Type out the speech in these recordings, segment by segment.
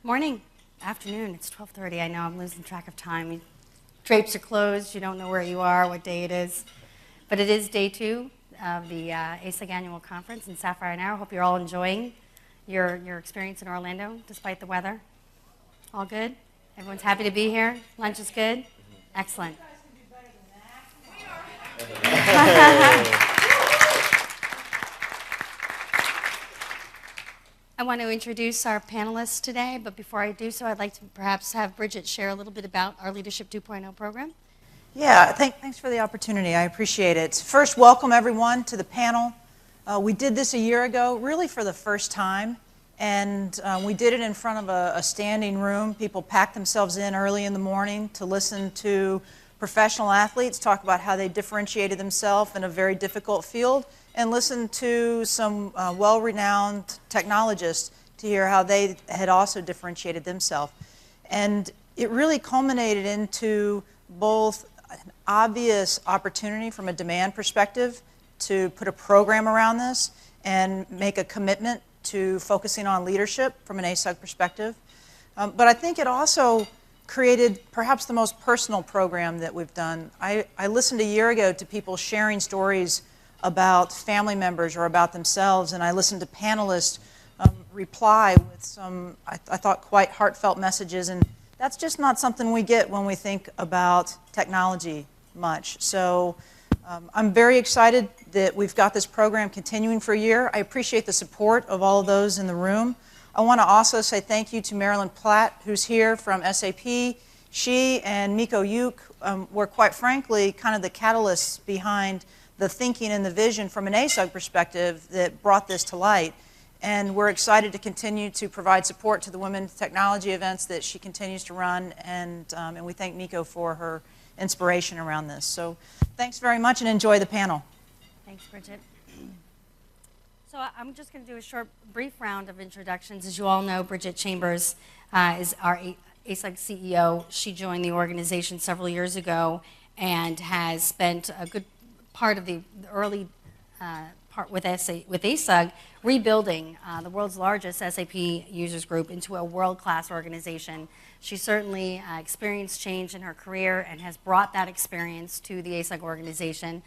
Morning, afternoon, it's 12:30. I know I'm losing track of time. Drapes are closed, you don't know where you are, what day it is. But it is day 2 of the ASUG annual conference in Sapphire and Arrow. Hope you're all enjoying your experience in Orlando, despite the weather. All good? Everyone's happy to be here? Lunch is good? Excellent. I want to introduce our panelists today, but before I do so, I'd like to perhaps have Bridget share a little bit about our Leadership 2.0 program. Yeah, thanks for the opportunity. I appreciate it. First, welcome everyone to the panel. We did this a year ago, really for the first time, and we did it in front of a standing room. People packed themselves in early in the morning to listen to professional athletes talk about how they differentiated themselves in a very difficult field, and listen to some well-renowned technologists to hear how they had also differentiated themselves. And it really culminated into both an obvious opportunity from a demand perspective to put a program around this and make a commitment to focusing on leadership from an ASUG perspective. But I think it also created perhaps the most personal program that we've done. I listened a year ago to people sharing stories about family members or about themselves, and I listened to panelists reply with some, I thought, quite heartfelt messages, and that's just not something we get when we think about technology much. So I'm very excited that we've got this program continuing for a year. I appreciate the support of all of those in the room. I want to also say thank you to Marilyn Platt, who's here from SAP. She and Miko Yuk were, quite frankly, kind of the catalysts behind the thinking and the vision from an ASUG perspective that brought this to light. And we're excited to continue to provide support to the women's technology events that she continues to run, and we thank Miko for her inspiration around this. So thanks very much, and enjoy the panel. Thanks, Bridget. So I'm just going to do a brief round of introductions. As you all know, Bridget Chambers is our ASUG CEO. She joined the organization several years ago and has spent a good part of the early part with ASUG rebuilding the world's largest SAP users group into a world-class organization. She certainly experienced change in her career and has brought that experience to the ASUG organization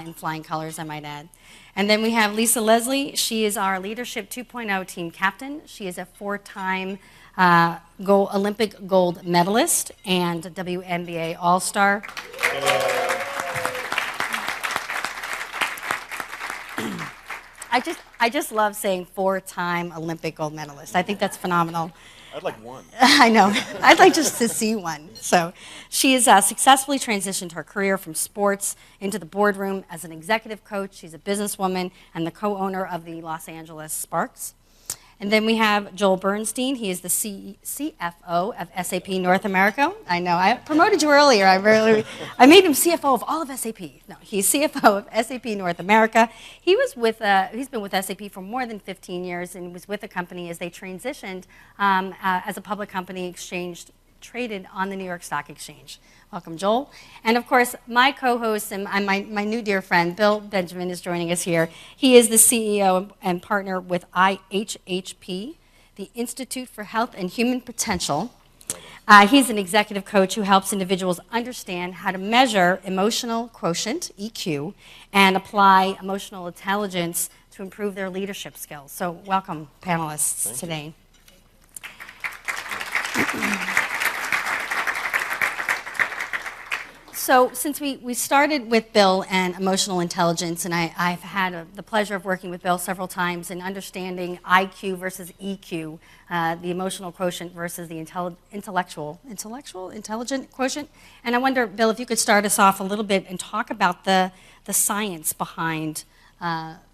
in flying colors, I might add. And then we have Lisa Leslie. She is our Leadership 2.0 team captain. She is a 4-time Olympic gold medalist and WNBA All-Star. I just love saying 4-time Olympic gold medalist. I think that's phenomenal. I'd like one. I know. I'd like just to see one. So she has successfully transitioned her career from sports into the boardroom as an executive coach. She's a businesswoman and the co-owner of the Los Angeles Sparks. And then we have Joel Bernstein. He is the CFO of SAP North America. I know, I promoted you earlier. I made him CFO of all of SAP. No, he's CFO of SAP North America. He's been with SAP for more than 15 years and was with the company as they transitioned as a public company traded on the New York Stock Exchange. Welcome, Joel. And of course, my co-host and my new dear friend, Bill Benjamin, is joining us here. He is the CEO and partner with IHHP, the Institute for Health and Human Potential. He's an executive coach who helps individuals understand how to measure emotional quotient, EQ, and apply emotional intelligence to improve their leadership skills. So welcome, panelists, today. So since we started with Bill and emotional intelligence, and I've had the pleasure of working with Bill several times in understanding IQ versus EQ, the emotional quotient versus the intelligent quotient. And I wonder, Bill, if you could start us off a little bit and talk about the science behind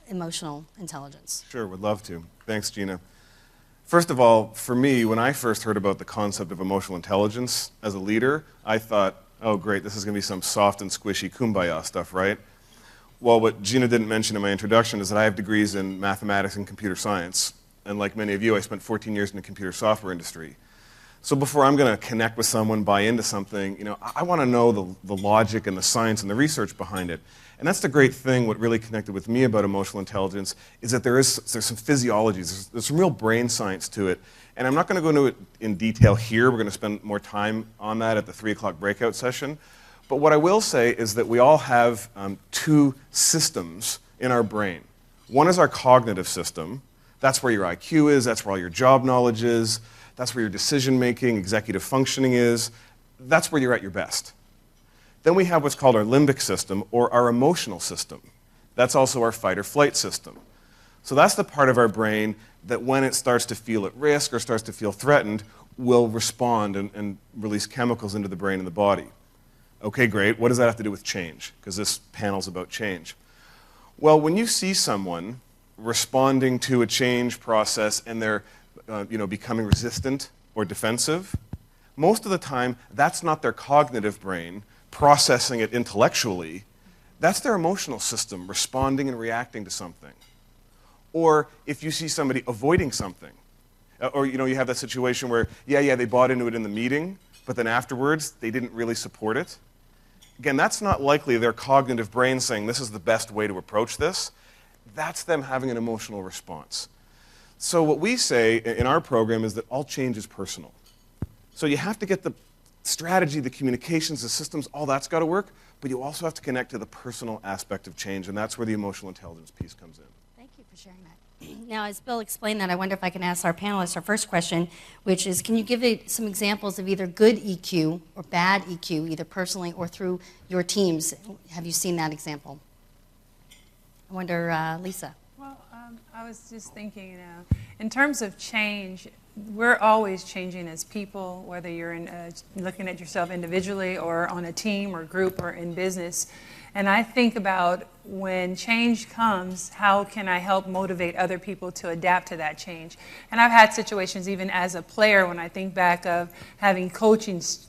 emotional intelligence. Sure, would love to. Thanks, Gina. First of all, for me, when I first heard about the concept of emotional intelligence as a leader, I thought, oh great, this is going to be some soft and squishy kumbaya stuff, right? Well, what Gina didn't mention in my introduction is that I have degrees in mathematics and computer science. And like many of you, I spent 14 years in the computer software industry. So before I'm going to connect with someone, buy into something, I want to know the logic and the science and the research behind it. And that's the great thing, what really connected with me about emotional intelligence, is that there's some physiology, there's some real brain science to it. And I'm not going to go into it in detail here. We're going to spend more time on that at the 3 o'clock breakout session. But what I will say is that we all have two systems in our brain. One is our cognitive system. That's where your IQ is, that's where all your job knowledge is, that's where your decision-making, executive functioning is. That's where you're at your best. Then we have what's called our limbic system, or our emotional system. That's also our fight or flight system. So that's the part of our brain that when it starts to feel at risk or starts to feel threatened, will respond and release chemicals into the brain and the body. Okay, great. What does that have to do with change? Because this panel's about change. Well, when you see someone responding to a change process and they're becoming resistant or defensive, most of the time that's not their cognitive brain processing it intellectually. That's their emotional system responding and reacting to something. Or if you see somebody avoiding something, or you have that situation where, they bought into it in the meeting, but then afterwards they didn't really support it. Again, that's not likely their cognitive brain saying this is the best way to approach this. That's them having an emotional response. So what we say in our program is that all change is personal. So you have to get the strategy, the communications, the systems, all that's got to work, but you also have to connect to the personal aspect of change, and that's where the emotional intelligence piece comes in. Thank you for sharing that. Now, as Bill explained that, I wonder if I can ask our panelists our first question, which is, can you give some examples of either good EQ or bad EQ, either personally or through your teams? Have you seen that example? I wonder, Lisa. Well, I was just thinking, in terms of change, we're always changing as people, whether you're looking at yourself individually or on a team or group or in business. And I think about when change comes, how can I help motivate other people to adapt to that change? And I've had situations even as a player when I think back of having coaches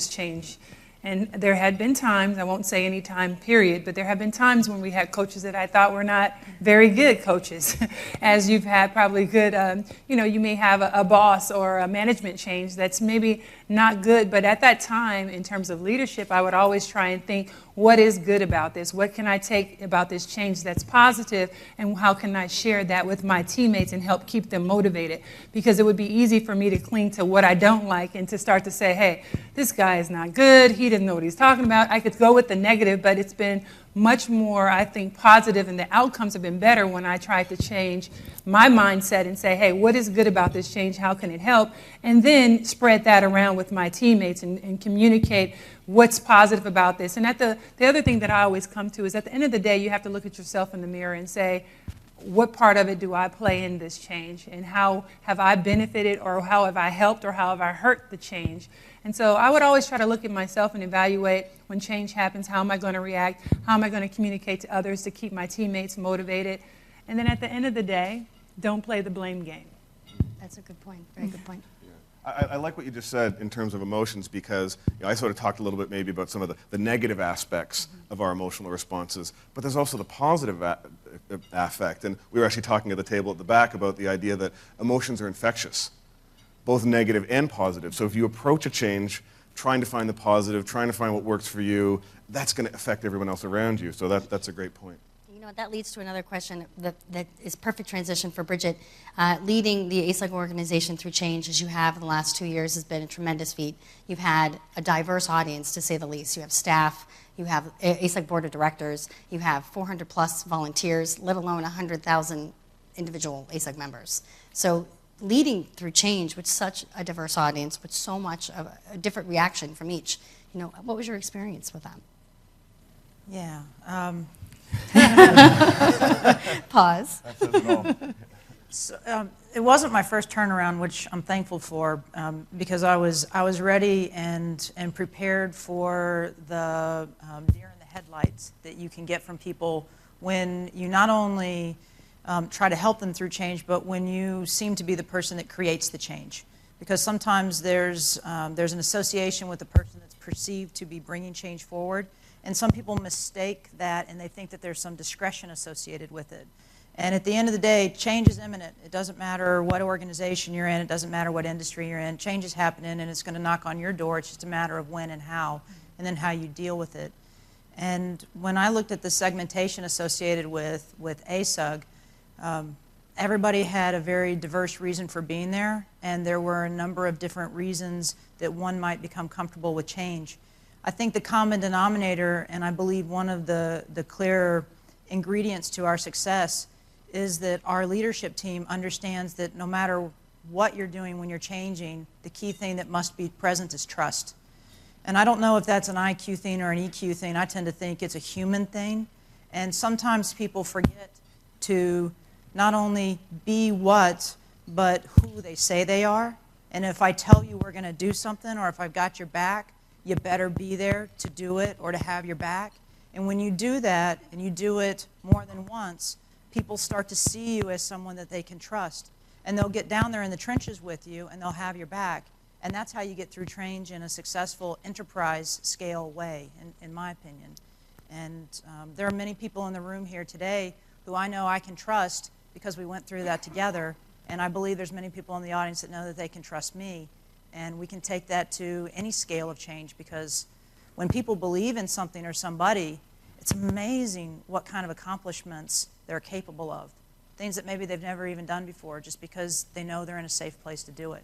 change. And there had been times, I won't say any time period, but there have been times when we had coaches that I thought were not very good coaches. As you've had probably good, you may have a boss or a management change that's maybe not good, but at that time, in terms of leadership, I would always try and think, what is good about this? What can I take about this change that's positive, and how can I share that with my teammates and help keep them motivated? Because it would be easy for me to cling to what I don't like and to start to say, hey, this guy is not good, he didn't know what he's talking about. I could go with the negative, but it's been much more, I think, positive, and the outcomes have been better when I tried to change my mindset and say, hey, what is good about this change? How can it help? And then spread that around with my teammates and communicate what's positive about this. And the other thing that I always come to is at the end of the day, you have to look at yourself in the mirror and say, what part of it do I play in this change? And how have I benefited, or how have I helped, or how have I hurt the change? And so I would always try to look at myself and evaluate when change happens, how am I going to react? How am I going to communicate to others to keep my teammates motivated? And then at the end of the day, don't play the blame game. That's a good point, very good point. I like what you just said in terms of emotions, because I sort of talked a little bit maybe about some of the negative aspects of our emotional responses, but there's also the positive affect. And we were actually talking at the table at the back about the idea that emotions are infectious, both negative and positive. So if you approach a change trying to find the positive, trying to find what works for you, that's going to affect everyone else around you. So that's a great point. That leads to another question that is perfect transition for Bridget. Leading the ASUG organization through change, as you have in the last 2 years, has been a tremendous feat. You've had a diverse audience, to say the least. You have staff, you have ASUG board of directors, you have 400 plus volunteers, let alone 100,000 individual ASUG members. So leading through change with such a diverse audience, with so much of a different reaction from each, what was your experience with that? Yeah. Pause. So, it wasn't my first turnaround, which I'm thankful for, because I was ready and prepared for the deer in the headlights that you can get from people when you not only try to help them through change, but when you seem to be the person that creates the change. Because sometimes there's an association with the person that's perceived to be bringing change forward, and some people mistake that and they think that there's some discretion associated with it. And at the end of the day, change is imminent. It doesn't matter what organization you're in. It doesn't matter what industry you're in. Change is happening, and it's going to knock on your door. It's just a matter of when and how, and then how you deal with it. And when I looked at the segmentation associated with ASUG, everybody had a very diverse reason for being there, and there were a number of different reasons that one might become comfortable with change. I think the common denominator, and I believe one of the clear ingredients to our success, is that our leadership team understands that no matter what you're doing when you're changing, the key thing that must be present is trust. And I don't know if that's an IQ thing or an EQ thing. I tend to think it's a human thing. And sometimes people forget to not only be what, but who they say they are. And if I tell you we're going to do something, or if I've got your back, you better be there to do it or to have your back. And when you do that, and you do it more than once, people start to see you as someone that they can trust. And they'll get down there in the trenches with you, and they'll have your back. And that's how you get through change in a successful enterprise scale way, in my opinion. And there are many people in the room here today who I know I can trust because we went through that together. And I believe there's many people in the audience that know that they can trust me. And we can take that to any scale of change, because when people believe in something or somebody, it's amazing what kind of accomplishments they're capable of. Things that maybe they've never even done before, just because they know they're in a safe place to do it.